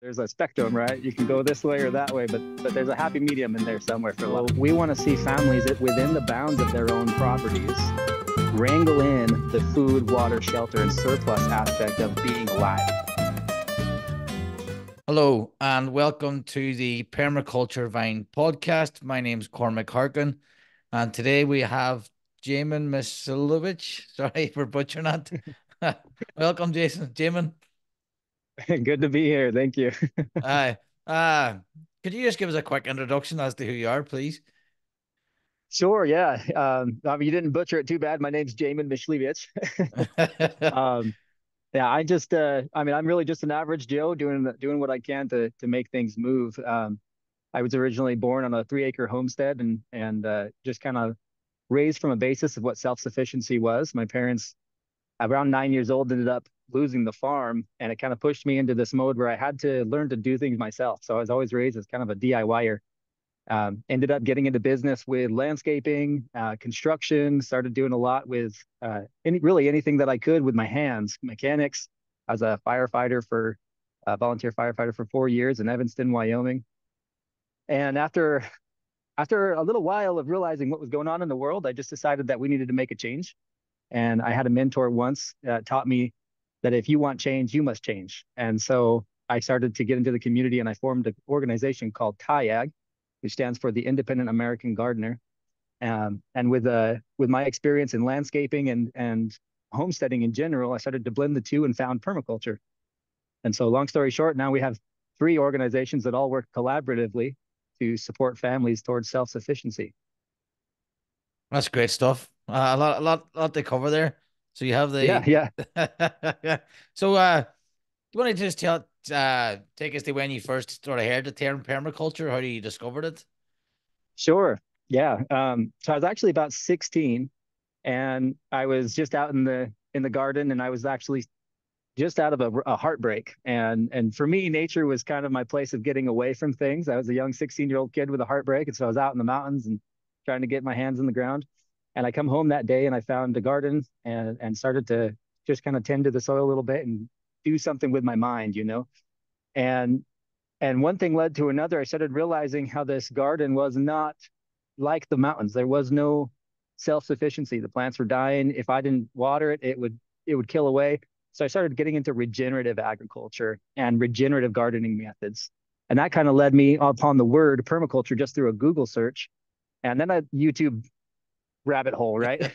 There's a spectrum, right? You can go this way or that way, but there's a happy medium in there somewhere for a lot. We want to see families that within the bounds of their own properties wrangle in the food, water, shelter, and surplus aspect of being alive. Hello and welcome to the Permaculture Vine podcast. My name's Cormac Harkin, and today we have Jamon Mysliwiec. Sorry for butchering that. Welcome, Jamon. Good to be here. Thank you. Hi. Uh, could you just give us a quick introduction as to who you are, please? Sure, yeah. You didn't butcher it too bad. My name's Jamon Mysliwiec. Um, yeah, I'm really just an average Joe doing what I can to make things move. I was originally born on a 3-acre homestead and just kind of raised from a basis of what self-sufficiency was. My parents, around 9 years old, ended up losing the farm, and it kind of pushed me into this mode where I had to learn to do things myself. So I was always raised as kind of a DIYer. Ended up getting into business with landscaping, construction, started doing a lot with really anything that I could with my hands, mechanics. I was a volunteer firefighter for 4 years in Evanston, Wyoming. And after a little while of realizing what was going on in the world, I just decided that we needed to make a change. And I had a mentor once taught me that if you want change, you must change. And so I started to get into the community and I formed an organization called TIAG, which stands for the Independent American Gardener. And with my experience in landscaping and homesteading in general, I started to blend the two and found permaculture. And so, long story short, now we have 3 organizations that all work collaboratively to support families towards self-sufficiency. That's great stuff. A lot to cover there. So you have Yeah, the. yeah, So, do you want to just take us to when you first sort of heard the term permaculture? How you discovered it? sure. Yeah. So I was actually about 16 and I was just out in the garden, and I was actually just out of a heartbreak. And for me, nature was kind of my place of getting away from things. I was a young 16-year-old kid with a heartbreak. And so I was out in the mountains and trying to get my hands in the ground. And I come home that day and I found a garden and started to just kind of tend to the soil a little bit and do something with my mind. And and one thing led to another. I started realizing how this garden was not like the mountains. There was no self-sufficiency. The plants were dying. If I didn't water it, it would kill away. So I started getting into regenerative agriculture and regenerative gardening methods. And that kind of led me upon the word permaculture just through a Google search. And then a YouTube rabbit hole, right?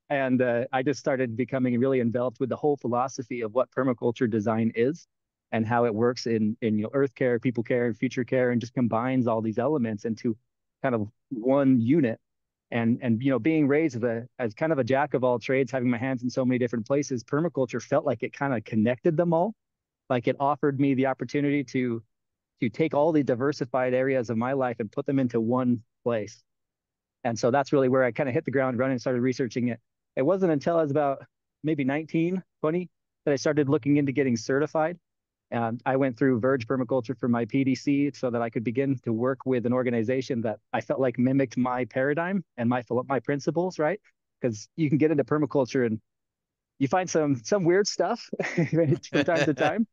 And I just started becoming really enveloped with the whole philosophy of what permaculture design is and how it works in earth care, people care, and future care, and just combines all these elements into kind of one unit. And being raised as kind of a jack of all trades, having my hands in so many different places, permaculture felt like it kind of connected them all. Like it offered me the opportunity to take all the diversified areas of my life and put them into one place. And so that's really where I kind of hit the ground running and started researching it. It wasn't until I was about maybe 19, 20 that I started looking into getting certified. And I went through Verge Permaculture for my PDC so that I could begin to work with an organization that I felt like mimicked my paradigm and my principles, right? Because you can get into permaculture and you find some weird stuff from time to time.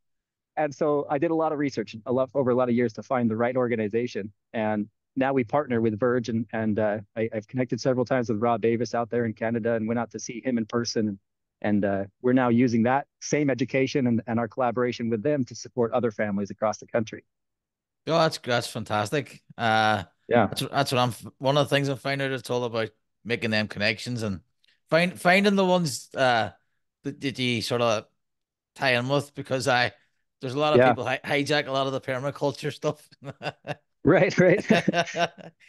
And so I did a lot of research over a lot of years to find the right organization. And now we partner with Verge, and I've connected several times with Rob Davis out there in Canada and went out to see him in person. And we're now using that same education and our collaboration with them to support other families across the country. Oh, that's fantastic. Yeah. That's what one of the things I'm finding out. It's all about making them connections and finding the ones that you sort of tie in with, because I there's a lot of Yeah. people hijack a lot of the permaculture stuff. Right. Right.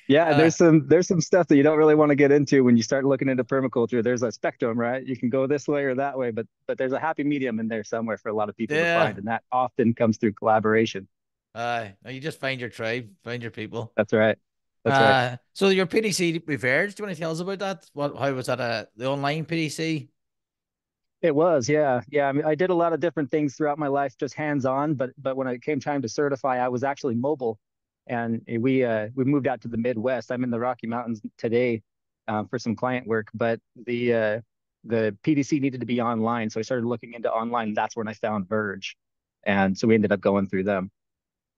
Yeah. uh, There's some stuff that you don't really want to get into when you start looking into permaculture. There's a spectrum, right? You can go this way or that way, but there's a happy medium in there somewhere for a lot of people to yeah. find, and that often comes through collaboration. You just find your tribe, find your people. That's right. That's right. So your PDC reverse, do you want to tell us about that? How was that the online PDC? It was, yeah, yeah. I mean, I did a lot of different things throughout my life, just hands-on. But when it came time to certify, I was actually mobile, and we moved out to the Midwest. I'm in the Rocky Mountains today for some client work, but the PDC needed to be online, so I started looking into online. And that's when I found Verge. And so we ended up going through them.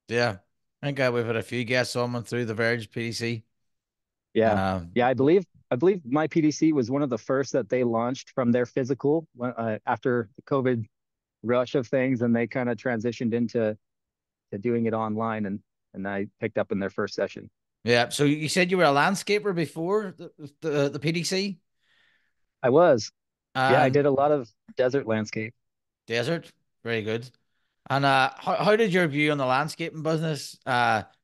Yeah. I think we've had a few guests on through the Verge PDC. Yeah. Um, Yeah. I believe my PDC was one of the first that they launched from their physical after the COVID rush of things. And they kind of transitioned into to doing it online. And I picked up in their first session. yeah. So you said you were a landscaper before the PDC I was. Yeah. I and did a lot of desert landscape. desert. Very good. And how did your view on the landscaping business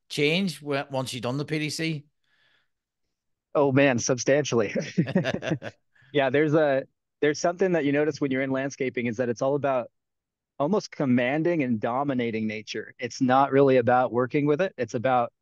change once you done the PDC? Oh man, substantially. Yeah, there's something that you notice when you're in landscaping is that it's all about almost commanding and dominating nature. It's not really about working with it. It's about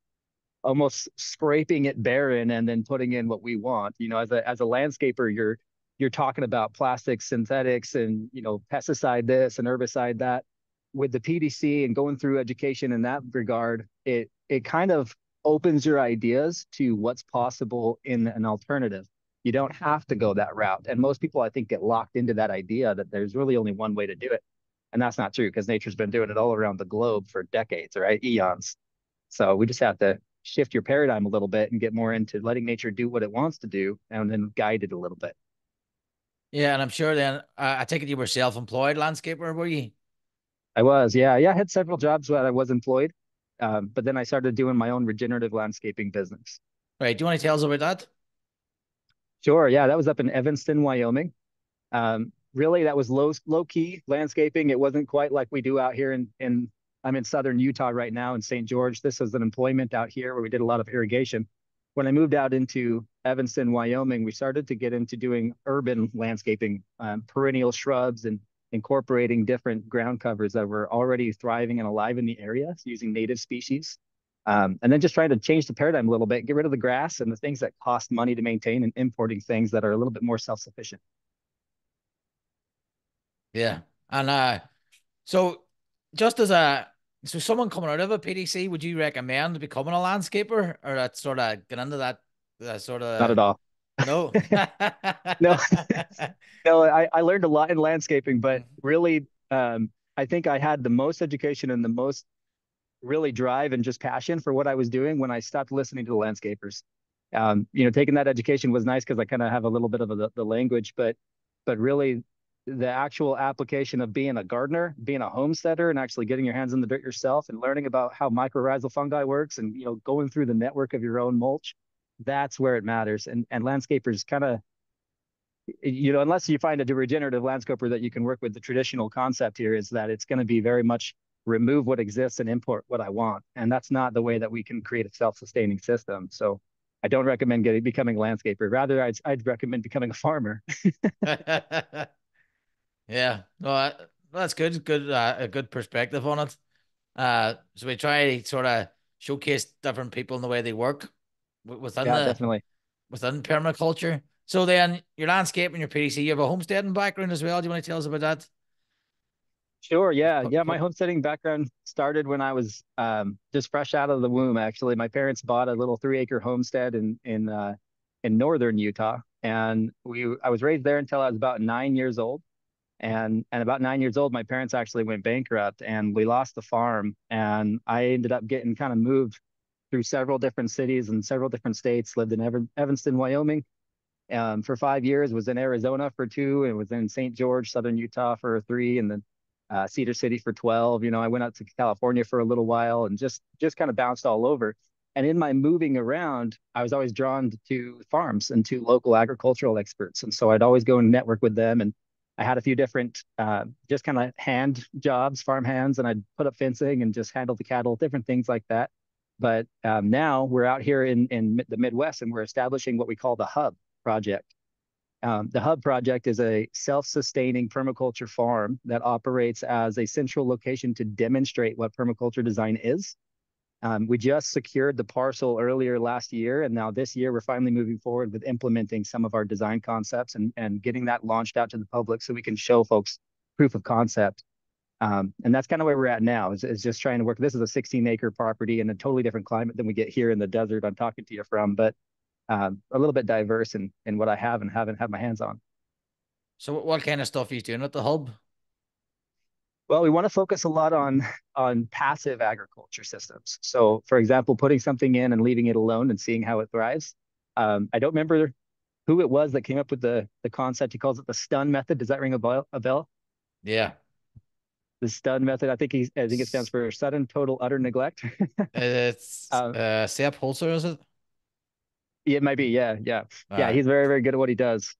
almost scraping it barren and then putting in what we want. As a landscaper, you're talking about plastics, synthetics, and pesticide this and herbicide that. With the PDC and going through education in that regard, it kind of opens your ideas to what's possible in an alternative. You don't have to go that route. And most people, I think, get locked into that idea that there's really only one way to do it. And that's not true because nature's been doing it all around the globe for decades, right? Eons. So we just have to shift your paradigm a little bit and get more into letting nature do what it wants to do and then guide it a little bit. Yeah, and I'm sure then I take it you were self-employed landscaper, were you? I was, yeah. Yeah, I had several jobs where I was employed. But then I started doing my own regenerative landscaping business. Right. Do you want to tell us about that? Sure. Yeah, that was up in Evanston, Wyoming. Really, that was low key landscaping. It wasn't quite like we do out here in I'm in southern Utah right now in St. George. This was an employment out here where we did a lot of irrigation. When I moved out into Evanston, Wyoming, we started to get into doing urban landscaping, perennial shrubs and incorporating different ground covers that were already thriving and alive in the area using native species. And then just trying to change the paradigm a little bit, get rid of the grass and the things that cost money to maintain and importing things that are a little bit more self-sufficient. Yeah. And so just as a so someone coming out of a PDC, would you recommend becoming a landscaper or that sort of get into that sort Not of at all. no? No, no, I learned a lot in landscaping, but really, I think I had the most education and the most really drive and just passion for what I was doing when I stopped listening to the landscapers. Taking that education was nice because I kind of have a little bit of the language, but really the actual application of being a gardener, being a homesteader, and actually getting your hands in the dirt yourself and learning about how mycorrhizal fungi works and going through the network of your own mulch, that's where it matters. And landscapers kind of unless you find a regenerative landscaper that you can work with, the traditional concept here is that it's going to be very much remove what exists and import what I want. And that's not the way that we can create a self-sustaining system. So I don't recommend becoming a landscaper. Rather, I'd recommend becoming a farmer. Yeah, no, that's good. Good, a good perspective on it. So we try to sort of showcase different people in the way they work within Yeah, the definitely. within permaculture. So then your landscape and your PDC, you have a homesteading background as well. Do you want to tell us about that? Sure. Yeah. Put, Yeah. My put, homesteading background started when I was just fresh out of the womb, actually. My parents bought a little 3-acre homestead in northern Utah. And I was raised there until I was about 9 years old. And about 9 years old, my parents actually went bankrupt and we lost the farm. And I ended up getting kind of moved through several different cities and several different states, lived in Evanston, Wyoming, for 5 years, was in Arizona for 2, and was in St. George, Southern Utah for 3, and then Cedar City for 12. I went out to California for a little while and just kind of bounced all over. And in my moving around, I was always drawn to farms and to local agricultural experts. And so I'd always go and network with them. And I had a few different just kind of hand jobs, farm hands, and I'd put up fencing and just handle the cattle, different things like that. But now we're out here in the Midwest and we're establishing what we call the hub project. The Hub project is a self-sustaining permaculture farm that operates as a central location to demonstrate what permaculture design is. We just secured the parcel earlier last year, and now this year we're finally moving forward with implementing some of our design concepts and getting that launched out to the public so we can show folks proof of concept. And that's kind of where we're at now is just trying to work. This is a 16-acre property in a totally different climate than we get here in the desert I'm talking to you from, but a little bit diverse in what I have and haven't had my hands on. so what kind of stuff are you doing at the hub? Well, we want to focus a lot on passive agriculture systems. So, for example, putting something in and leaving it alone and seeing how it thrives. I don't remember who it was that came up with the concept. He calls it the stun method. Does that ring a bell? A bell? Yeah. The stun method. I think it stands for sudden total utter neglect. It's um, Sepp Holzer, is it? Yeah, it might be. Yeah, yeah, yeah. Uh, He's very, very good at what he does.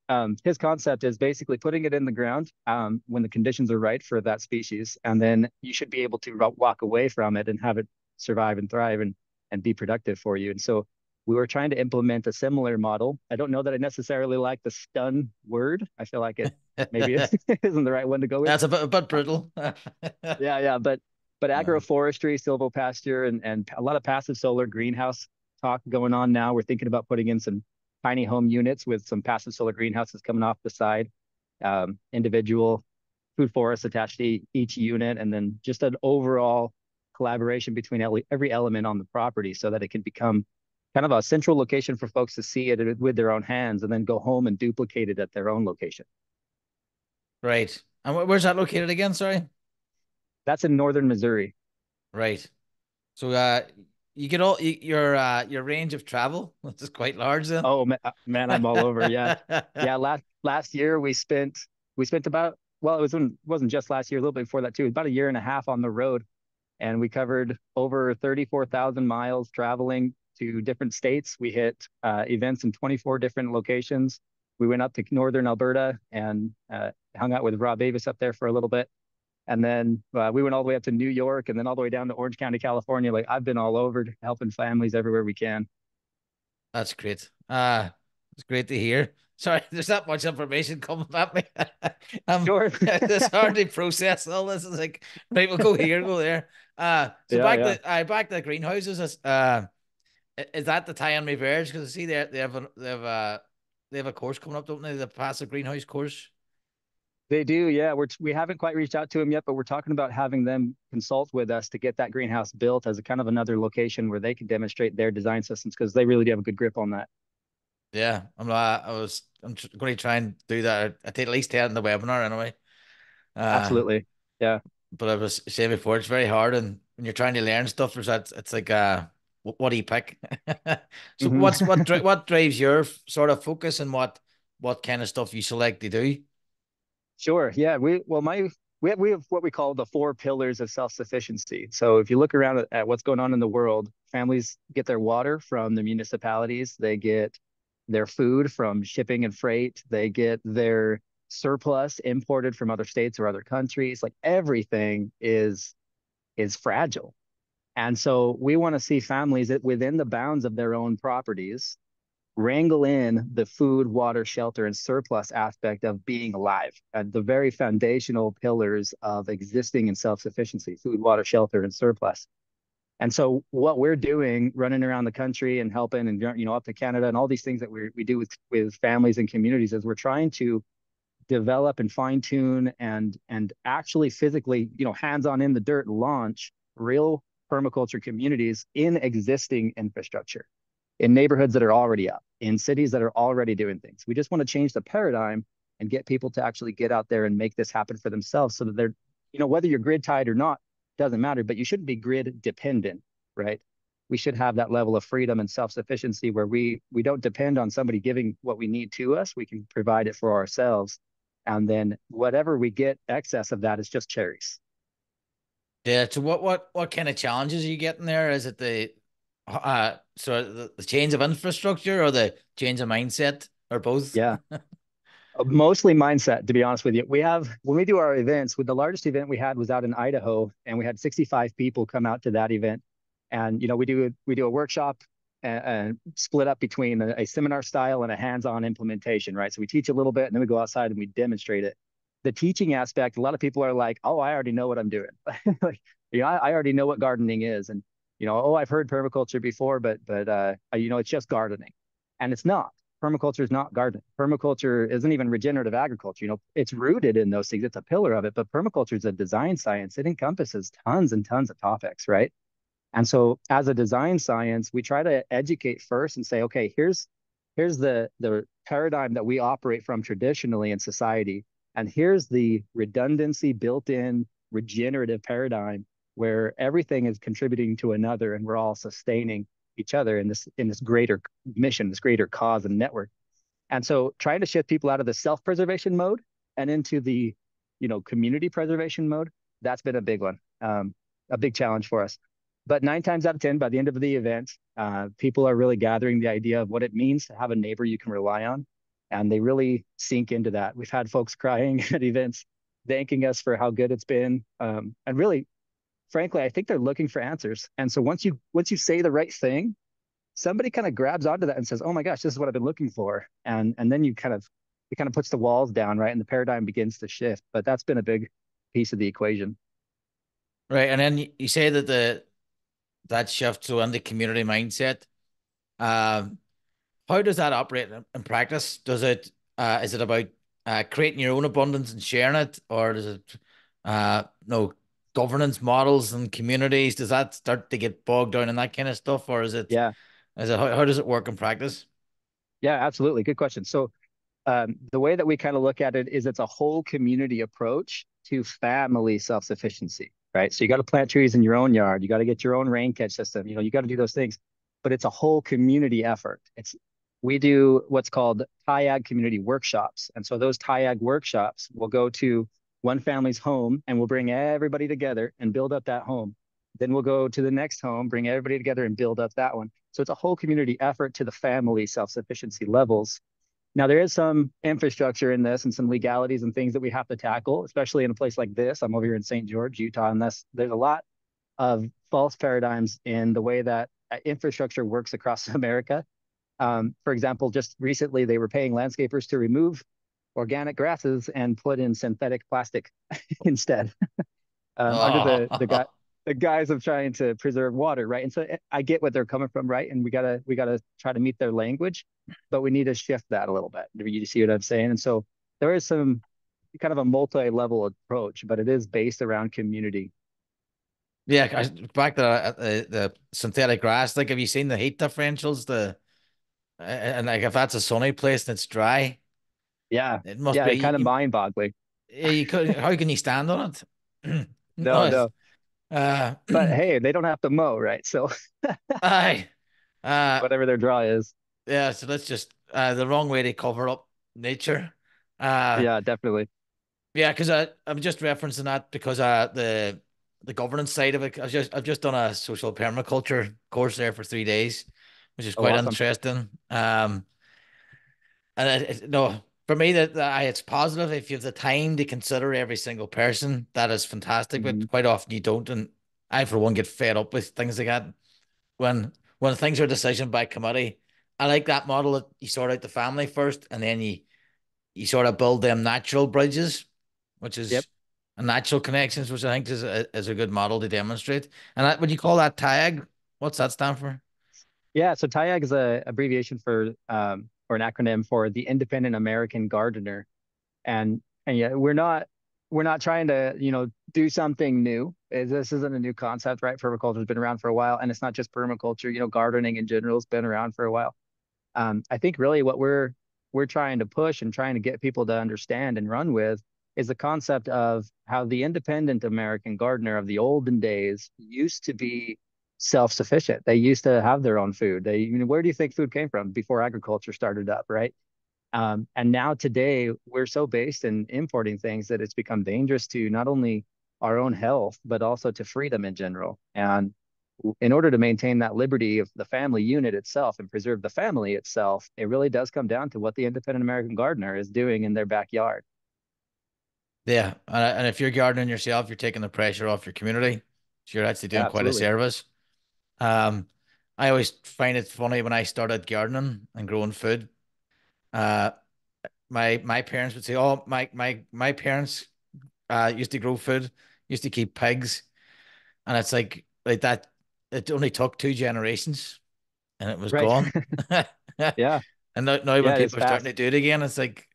His concept is basically putting it in the ground when the conditions are right for that species, and then you should be able to walk away from it and have it survive and thrive and be productive for you. And so we were trying to implement a similar model. I don't know that I necessarily like the stun word. I feel like it maybe isn't the right one to go with. that's a bit Uh, brutal. yeah, yeah, but Uh, agroforestry, silvopasture, and a lot of passive solar greenhouse talk going on now. We're thinking about putting in some tiny home units with some passive solar greenhouses coming off the side, individual food forests attached to each unit, and then just an overall collaboration between every element on the property so that it can become kind of a central location for folks to see it with their own hands and then go home and duplicate it at their own location. right. And where's that located again? Sorry. That's in northern Missouri. Right. So you get your range of travel, which is quite large then. Oh man, I'm all over. Yeah, yeah. Last year we spent about well, wasn't just last year, a little bit before that too. It was about a year and a half on the road, and we covered over 34,000 miles traveling to different states. We hit events in 24 different locations. We went up to northern Alberta and hung out with Rob Avis up there for a little bit. And then we went all the way up to New York and then all the way down to Orange County, California. Like I've been all over helping families everywhere we can. That's great. It's great to hear. Sorry, there's not much information coming at me. Sure. It's hard to process all this. It's like, right, we'll go here, go there. So Yeah, yeah. back to the greenhouses. Is that the tie on my verge? Because I see they have a course coming up, don't they? The passive greenhouse course. They do, yeah. We haven't quite reached out to them yet, but we're talking about having them consult with us to get that greenhouse built as a kind of another location where they can demonstrate their design systems because they really do have a good grip on that. Yeah, I'm going to try and do that. I take at least 10 in the webinar anyway. Uh, Absolutely. Yeah. but I was saying before, it's very hard, and when you're trying to learn stuff, there's that it's like what do you pick? So Hmm. what drives your sort of focus, and what kind of stuff you select to do? Sure. Yeah. We have what we call the four pillars of self-sufficiency. So if you look around at what's going on in the world, families get their water from the municipalities, they get their food from shipping and freight, they get their surplus imported from other states or other countries. Like everything is fragile. And so we want to see families that within the bounds of their own properties wrangle in the food, water, shelter, and surplus aspect of being alive, and the very foundational pillars of existing and self-sufficiency: food, water, shelter, and surplus. And so what we're doing, running around the country and helping, and up to Canada, and all these things that we do with families and communities, is we're trying to develop and fine tune and actually physically, hands on in the dirt, launch real permaculture communities in existing infrastructure, in neighborhoods that are already up, in cities that are already doing things. We just want to change the paradigm and get people to actually get out there and make this happen for themselves so that they're, whether you're grid tied or not, doesn't matter, but you shouldn't be grid dependent, right? We should have that level of freedom and self-sufficiency where we don't depend on somebody giving what we need to us. We can provide it for ourselves. And then whatever we get excess of that is just cherries. Yeah. So what kind of challenges are you getting there? Is it the change of infrastructure or the change of mindset or both? Yeah. Mostly mindset, to be honest with you. We have, when we do our events, with the largest event we had was out in Idaho, and we had 65 people come out to that event. And we do a workshop and split up between a seminar style and a hands-on implementation, right? So we teach a little bit and then we go outside and we demonstrate it. The teaching aspect, a lot of people are like, "Oh, I already know what I'm doing." Like, I already know what gardening is, and oh, I've heard permaculture before, but it's just gardening, and it's not. Permaculture is not gardening. Permaculture isn't even regenerative agriculture. It's rooted in those things. It's a pillar of it, but permaculture is a design science. It encompasses tons and tons of topics, right? And so as a design science, we try to educate first and say, okay, here's the paradigm that we operate from traditionally in society. And here's the redundancy built in regenerative paradigm where everything is contributing to another and we're all sustaining each other in this greater mission, this greater cause and network. And so trying to shift people out of the self-preservation mode and into the, community preservation mode, that's been a big one, a big challenge for us. But 9 times out of 10, by the end of the event, people are really gathering the idea of what it means to have a neighbor you can rely on. And they really sink into that. We've had folks crying at events, thanking us for how good it's been. And really, frankly, I think they're looking for answers. And so once you say the right thing, somebody kind of grabs onto that and says, "Oh my gosh, this is what I've been looking for." And then it kind of puts the walls down, right? And the paradigm begins to shift. But that's been a big piece of the equation. Right. And then you say that that shift to in the community mindset. Um, how does that operate in practice? Does it is it about creating your own abundance and sharing it, or does it no governance models and communities? Does that start to get bogged down in that kind of stuff, or Yeah, how does it work in practice? yeah, absolutely. Good question. So the way that we kind of look at it is it's a whole community approach to family self-sufficiency, right? So you got to plant trees in your own yard. You got to get your own rain catch system. You got to do those things, but it's a whole community effort. We do what's called TIAG community workshops. And so those TIAG workshops will go to one family's home and we'll bring everybody together and build up that home. Then we'll go to the next home, bring everybody together and build up that one. So it's a whole community effort to the family self-sufficiency levels. Now, there is some infrastructure in this and some legalities and things that we have to tackle, especially in a place like this. I'm over here in St. George, Utah, and there's a lot of false paradigms in the way that infrastructure works across America. For example, just recently they were paying landscapers to remove organic grasses and put in synthetic plastic instead, under Oh, the guise of trying to preserve water, right? And so I get what they're coming from, right? And we gotta try to meet their language, but we need to shift that a little bit. You see what I'm saying? And so there is some kind of a multi-level approach, but it is based around community. yeah. Back to the synthetic grass. Like, have you seen the heat differentials? And like if that's a sunny place and it's dry, Yeah, it must yeah, be kind of mind-boggling. you could. How can you stand on it? No, No, no, uh, but hey, they don't have to mow, right? So I, uh, whatever their draw is. yeah. So that's just the wrong way to cover up nature. Uh, Yeah, definitely. yeah, because I'm just referencing that because the governance side of it. I've just done a social permaculture course there for 3 days, which is Oh, quite awesome. interesting. And no, for me that it's positive if you have the time to consider every single person. That is fantastic, Hmm. but quite often you don't. And I, for one, get fed up with things like that when things are decision by committee. I like that model that you sort out the family first, and then you sort of build them natural bridges, which Yep. is a natural connections, which I think is a good model to demonstrate. And that, would you call that TIAG? What's that stand for? Yeah, so TIAG is a abbreviation for or an acronym for the Independent American Gardener. And yeah, we're not trying to, do something new. This isn't a new concept, right? Permaculture has been around for a while, and it's not just permaculture, gardening in general has been around for a while. I think really what we're trying to push and trying to get people to understand and run with is the concept of how the independent American gardener of the olden days used to be self-sufficient. They used to have their own food. Where do you think food came from before agriculture started up, right? And now today we're so based in importing things that it's become dangerous to not only our own health, but also to freedom in general. And in order to maintain that liberty of the family unit itself and preserve the family itself, it really does come down to what the independent American gardener is doing in their backyard. Yeah, and if you're gardening yourself, you're taking the pressure off your community. So you're actually doing Yeah, quite a absolutely. service. Um, I always find it funny when I started gardening and growing food. Uh, my parents would say, "Oh, my parents used to grow food, used to keep pigs," and it's like that. It only took 2 generations, and it was Right. gone. Yeah. And now when Yeah, it is people are starting fast. to do it again, it's like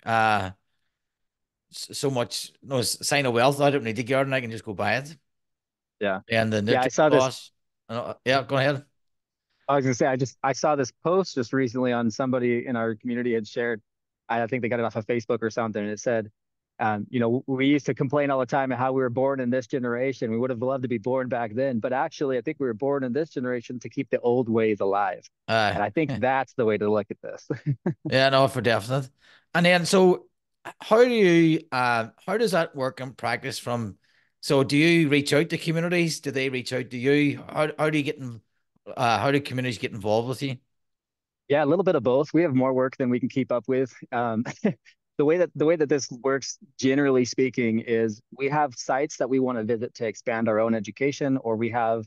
so much no sign of wealth. I don't need to garden. I can just go buy it. Yeah. And the Yeah, I nutrient saw this. loss. Yeah, go ahead. I was gonna say I saw this post just recently on somebody in our community had shared. I think they got it off of Facebook or something. And it said, We used to complain all the time of how we were born in this generation. We would have loved to be born back then, but actually, I think we were born in this generation to keep the old ways alive. Uh, And I think that's the way to look at this. yeah, no, for definite. And then, so how does that work in practice so do you reach out to communities? Do they reach out to you? How do you how do communities get involved with you? Yeah, a little bit of both. We have more work than we can keep up with. The way that this works, generally speaking, is we have sites that we want to visit to expand our own education, or we have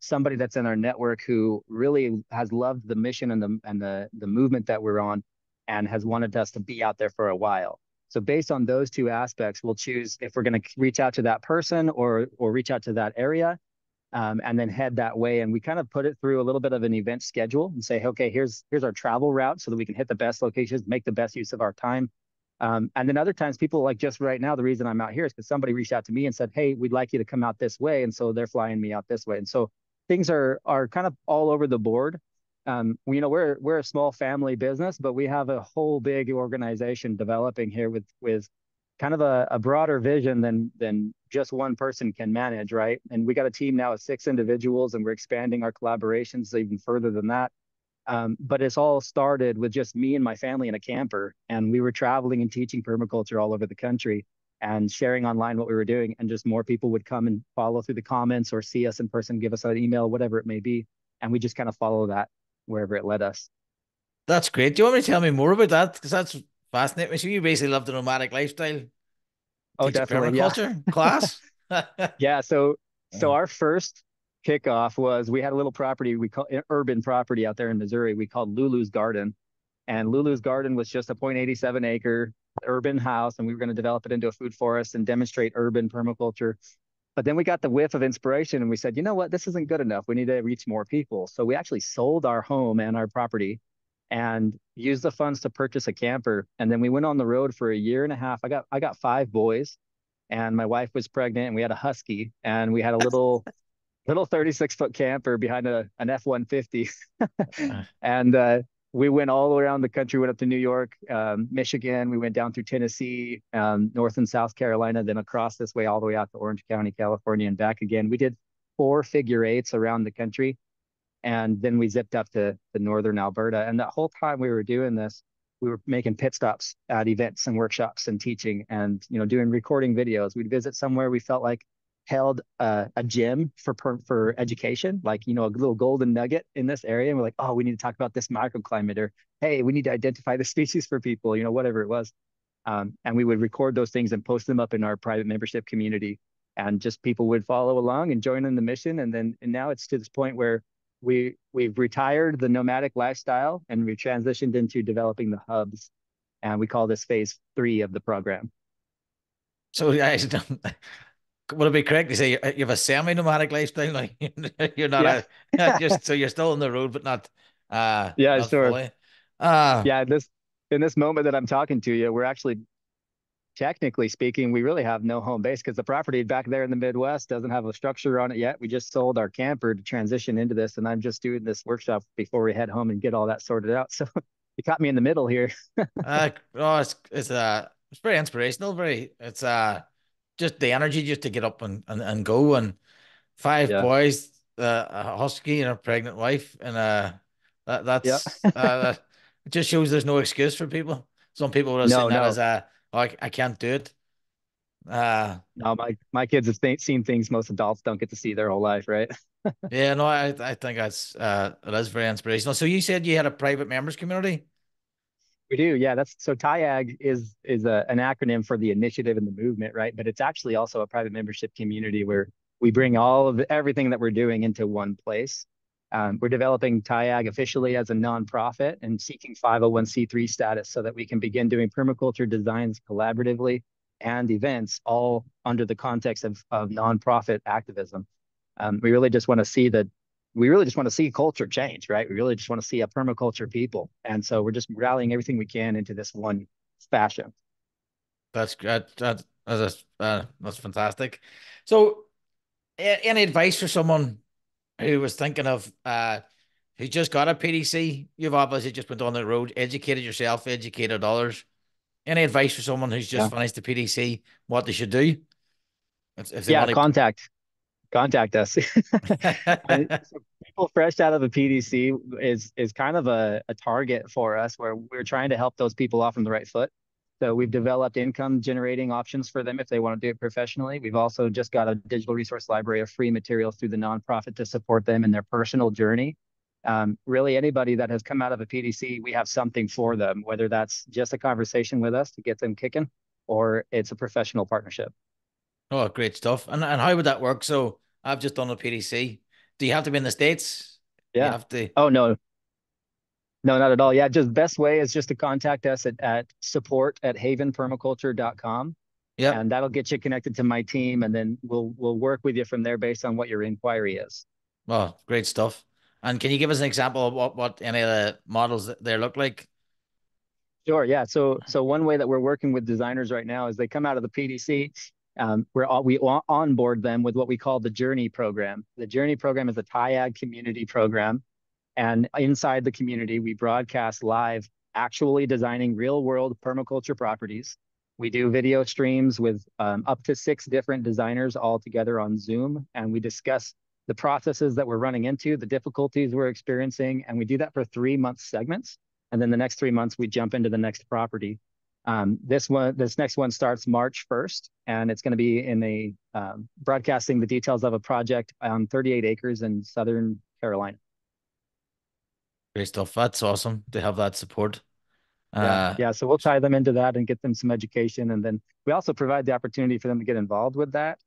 somebody that's in our network who really has loved the mission and the movement that we're on, and has wanted us to be out there for a while. So based on those two aspects, we'll choose if we're going to reach out to that person or reach out to that area, and then head that way. And we kind of put it through a little bit of an event schedule and say, okay, here's our travel route so that we can hit the best locations, make the best use of our time. And then other times people, like just right now, the reason I'm out here is because somebody reached out to me and said, hey, we'd like you to come out this way. And so they're flying me out this way. And so things are kind of all over the board. We're a small family business, but we have a whole big organization developing here with kind of a broader vision than just one person can manage, right? And we got a team now of 6 individuals, and we're expanding our collaborations even further than that. But it's all started with just me and my family in a camper, and we were traveling and teaching permaculture all over the country and sharing online what we were doing, and just more people would come and follow through the comments or see us in person, give us an email, whatever it may be, and we just kind of follow that wherever it led us. That's great. Do you want me to tell me more about that? Because that's fascinating. So you basically love the nomadic lifestyle, Oh, teach a definitely, yeah. permaculture class? Yeah, so our first kickoff was we had a little property we call urban property out there in Missouri. We called Lulus Garden, and Lulu's Garden was just a 0.87 acre urban house, and we were going to develop it into a food forest and demonstrate urban permaculture. But then we got the whiff of inspiration, and we said, you know what, this isn't good enough. We need to reach more people. So we actually sold our home and our property and used the funds to purchase a camper. And then we went on the road for a year and a half. I got 5 boys, and my wife was pregnant, and we had a husky, and we had a little 36-foot camper behind an F-150. And we went all around the country, went up to New York, Michigan. We went down through Tennessee, North and South Carolina, then across this way, all the way out to Orange County, California, and back again. We did 4 figure-8s around the country. And then we zipped up to northern Alberta. And that whole time we were doing this, we were making pit stops at events and workshops and teaching and, doing recording videos. We'd visit somewhere we felt like held a gym for education, like, a little golden nugget in this area. And we're like, oh, we need to talk about this microclimate, or, hey, we need to identify the species for people, whatever it was. And we would record those things and post them up in our private membership community. And just people would follow along and join in the mission. And now it's to this point where we've retired the nomadic lifestyle, and we've transitioned into developing the hubs. And we call this phase 3 of the program. So yeah, would it be correct to say you have a semi-nomadic lifestyle? Like you're not Yeah. just so you're still on the road, but Yeah, not sure. fully. Uh Yeah, in this moment that I'm talking to you, we're actually, technically speaking, we really have no home base because the property back there in the Midwest doesn't have a structure on it yet. We just sold our camper to transition into this, and I'm just doing this workshop before we head home and get all that sorted out. So you caught me in the middle here. oh, it's very inspirational. It's just the energy just to get up and go, and 5 boys, a husky and a pregnant wife, and Yeah. it just shows there's no excuse for people. Some people would have seen No, that no, as oh, I can't do it. no. My kids have seen things most adults don't get to see their whole life, right? Yeah, no, I think it is very inspirational. So you said you had a private members community? We do, yeah. That's so TIAG is an acronym for the initiative and the movement, right? But it's actually also a private membership community where we bring all of everything that we're doing into one place. We're developing TIAG officially as a nonprofit and seeking 501(c)(3) status so that we can begin doing permaculture designs collaboratively and events all under the context of nonprofit activism. We really just want to see that we really just want to see culture change, right? We really just want to see a permaculture people. And so we're just rallying everything we can into this one fashion. That's good. That's fantastic. So, any advice for someone who was thinking of who just got a PDC? You've obviously just went on the road, educated yourself, educated others. Any advice for someone who's just Yeah. finished the PDC, what they should do if they Yeah. want Contact us. to? So people fresh out of a PDC is kind of a target for us where we're trying to help those people off on the right foot. So we've developed income generating options for them if they want to do it professionally. We've also just got a digital resource library of free materials through the nonprofit to support them in their personal journey. Really, anybody that has come out of a PDC, we have something for them, whether that's just a conversation with us to get them kicking, or it's a professional partnership. Oh, great stuff. And how would that work? So I've just done a PDC. Do you have to be in the States? Do you Yeah. have to? Oh, no, no, not at all. Yeah, just best way is just to contact us at support@havenpermaculture.com, Yep. and that'll get you connected to my team, and then we'll work with you from there based on what your inquiry is. Oh, great stuff. And can you give us an example of what any of the models that they look like? Sure. Yeah. So one way that we're working with designers right now is they come out of the PDC. We onboard them with what we call the Journey program. The Journey program is a TIAG community program. And inside the community, we broadcast live, actually designing real world permaculture properties. We do video streams with up to 6 different designers all together on Zoom. And we discuss the processes that we're running into, the difficulties we're experiencing. And we do that for 3 month segments. And then the next 3 months, we jump into the next property. This next one starts March 1st, and it's going to be in a broadcasting the details of a project on 38 acres in Southern Carolina. Great stuff. That's awesome to have that support. Yeah, Uh, yeah. So we'll tie them into that and get them some education, and then we also provide the opportunity for them to get involved with that.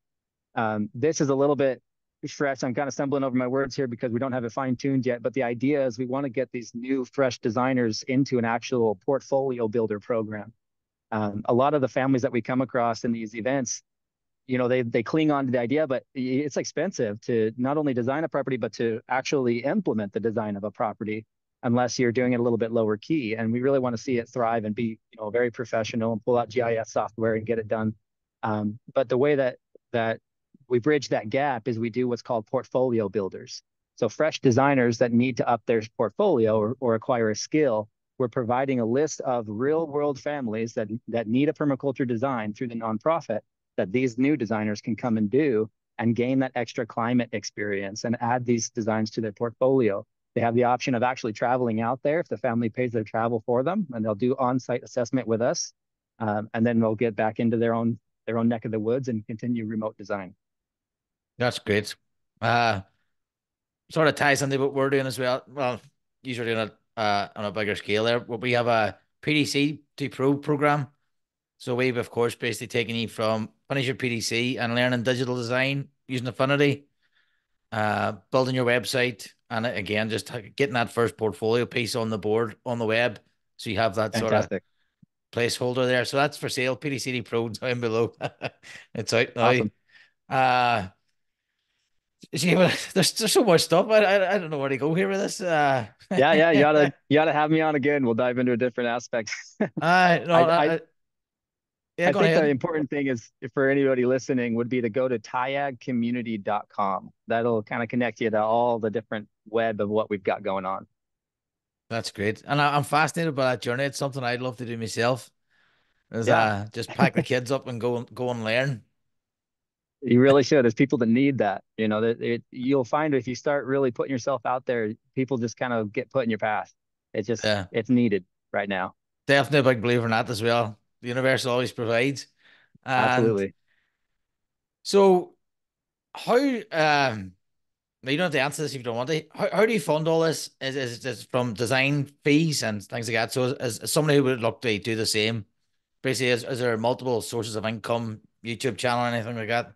This is a little bit fresh. I'm kind of stumbling over my words here because we don't have it fine tuned yet. But the idea is we want to get these new, fresh designers into an actual portfolio builder program. A lot of the families that we come across in these events, they cling on to the idea, but it's expensive to not only design a property, but to actually implement the design of a property unless you're doing it a little bit lower key. And we really want to see it thrive and be, very professional and pull out GIS software and get it done. But the way that we bridge that gap is we do what's called portfolio builders. So fresh designers that need to up their portfolio or acquire a skill, we're providing a list of real world families that need a permaculture design through the nonprofit that these new designers can come and do and gain that extra climate experience and add these designs to their portfolio. They have the option of actually traveling out there if the family pays their travel for them, and they'll do on-site assessment with us, and then they'll get back into their own neck of the woods and continue remote design. that's great. Uh, Sort of ties into what we're doing as well. Well, you're doing it on a bigger scale there. But we have a PDC to Pro program. So we've, of course, basically taken you from finish your PDC and learning digital design using Affinity, building your website, and again, just getting that first portfolio piece on the board on the web. So you have that sort of Fantastic. placeholder there. So that's for sale. PDC Pro down below. It's out now. Awesome. Uh, see, well, there's so much stuff. I don't know where to go here with this. Yeah, yeah. You gotta have me on again. We'll dive into a different aspect. No, I, I yeah, I go think the ahead. important thing is for anybody listening would be to go to tiagcommunity.com. That'll kind of connect you to all the different web of what we've got going on. That's great, and I'm fascinated by that journey. It's something I'd love to do myself. Is Yeah, just pack the kids up and go and learn. you really should. There's people that need that. You'll find if you start really putting yourself out there, people just kind of get put in your path. Yeah, It's needed right now. definitely a big believer in that as well. The universe always provides. And Absolutely. so, how now you don't have to answer this if you don't want to. How do you fund all this? Is it just from design fees and things like that? So, as somebody who would look to do the same, basically, is there multiple sources of income, YouTube channel, anything like that?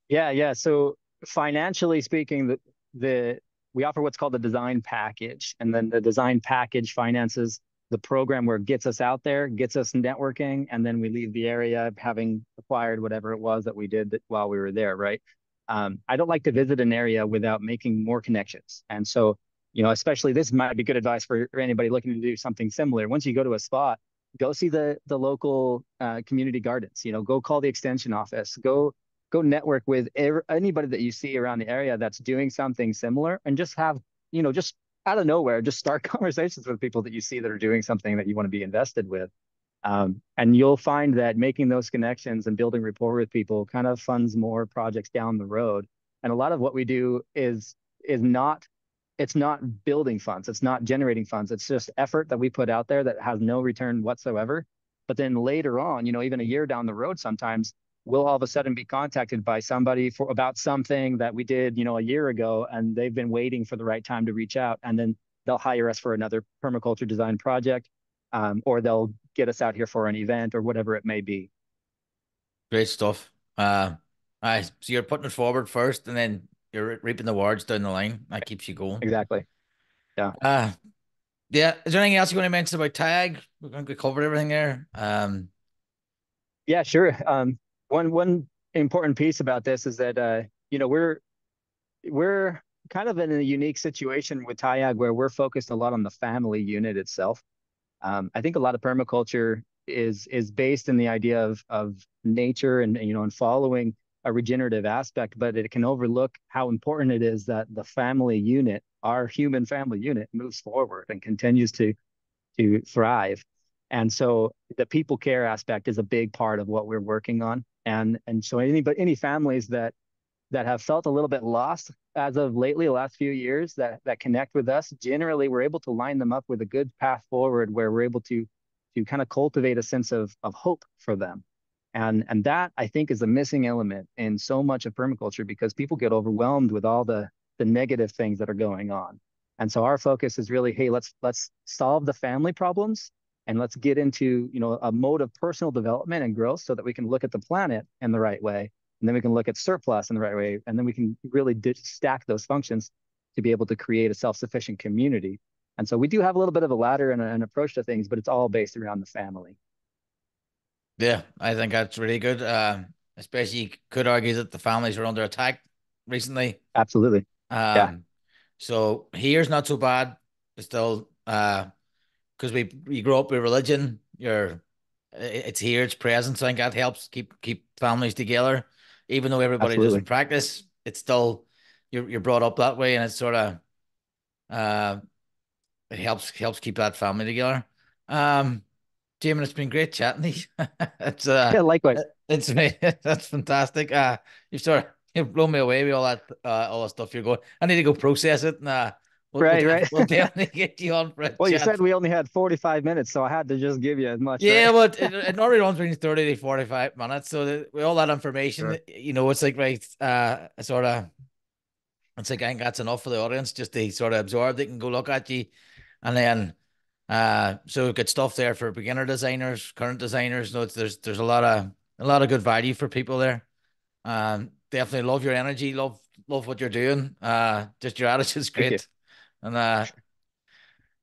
Yeah, yeah. So financially speaking, the we offer what's called the design package, and then the design package finances the program where it gets us out there, gets us networking, and then we leave the area having acquired whatever it was that we did while we were there, right? I don't like to visit an area without making more connections, and so especially this might be good advice for anybody looking to do something similar. Once you go to a spot, go see the local community gardens. Go call the extension office. Go network with anybody that you see around the area that's doing something similar and just have, just out of nowhere, just start conversations with people that you see that are doing something that you want to be invested with. And you'll find that making those connections and building rapport with people kind of funds more projects down the road. And a lot of what we do is not it's not building funds, it's not generating funds. It's just effort that we put out there that has no return whatsoever. But then later on, even a year down the road, sometimes we'll all of a sudden be contacted by somebody for about something that we did, a year ago, and they've been waiting for the right time to reach out, and then they'll hire us for another permaculture design project, or they'll get us out here for an event or whatever it may be. Great stuff. So you're putting it forward first, and then you're reaping the rewards down the line. That keeps you going. Exactly. Yeah. Uh, yeah. Is there anything else you want to mention about TIAG? We covered everything there. Yeah, sure. One important piece about this is that we're kind of in a unique situation with TIAG where we're focused a lot on the family unit itself. I think a lot of permaculture is based in the idea of nature and following a regenerative aspect, but it can overlook how important it is that the family unit, our human family unit, moves forward and continues to thrive. And so the people care aspect is a big part of what we're working on. And so any families that have felt a little bit lost as of lately, the last few years, that connect with us, generally we're able to line them up with a good path forward where we're able to kind of cultivate a sense of hope for them. And that I think is a missing element in so much of permaculture because people get overwhelmed with all the negative things that are going on. And so our focus is really, hey, let's solve the family problems and let's get into, a mode of personal development and growth so that we can look at the planet in the right way. And then we can look at surplus in the right way. And then we can really stack those functions to be able to create a self-sufficient community. And so we do have a little bit of a ladder and an approach to things, but it's all based around the family. Yeah, I think that's really good. Especially you could argue that the families are under attack recently. Absolutely. Yeah, Um, so here's not so bad. It's still because we grow up with religion. It's here, it's present. So I think that helps keep families together, even though everybody doesn't absolutely. practice. It's still you're brought up that way, and it's sort of uh it helps keep that family together. Um, Jamon, it's been great chatting to you. It's Yeah, likewise. it's me. That's fantastic. You've blown me away with all that stuff you're going. I need to go process it, and Right, right. we'll definitely get you on for a Well, you chat. said we only had 45 minutes, so I had to just give you as much, Yeah, right? but it normally runs between 30 to 45 minutes. So that, with all that information, Sure. it's like right, it's like I think that's enough for the audience just to sort of absorb. They can go look at you, and then so we've got stuff there for beginner designers, current designers. No, there's a lot of good value for people there. Definitely love your energy, love what you're doing. Just your attitude's Thank you. great, and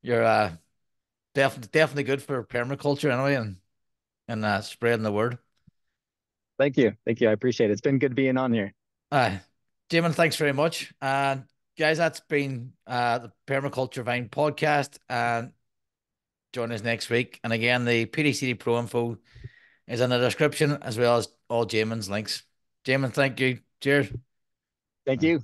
you're definitely good for permaculture anyway, and spreading the word. Thank you. Thank you. I appreciate it. It's been good being on here. Uh, Jamin, thanks very much. And guys, that's been the Permaculture Vine podcast. And join us next week. And again, the PDCD Pro info is in the description as well as all Jamin's links. Jamin, thank you. Cheers. Thank you.